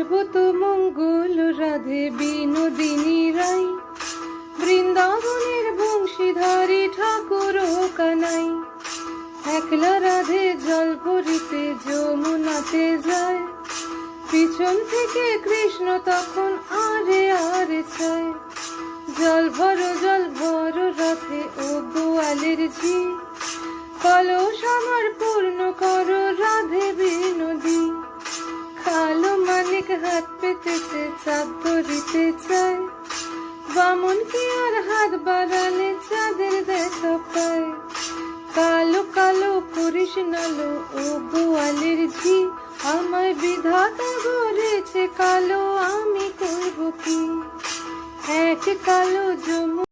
সর্বত মঙ্গল রাধে বিনোদিনী রাই, বৃন্দাবনের বংশীধারী ঠাকুর কানাই। একলা রাধে জল ভরিতে যমুনাতে যায়, পিছন থেকে কৃষ্ণ তখন আরে আরে চায়। জল ভর রথে ও গোয়ালের ঝি, কলস আমার পূর্ণ করো রাধে বিনোদী। কালো মানিক হাত পেতেছে চাঁদ ধরিতে চায়, বামন কি আর হাত বাড়ালে চাঁদের দেখা পায়। কালো কালো করিস নালো ও গোয়ালের ঝি, আমায় বিধাতা গড়েছে কালো, আমি করব কি। এক কালো যমুনা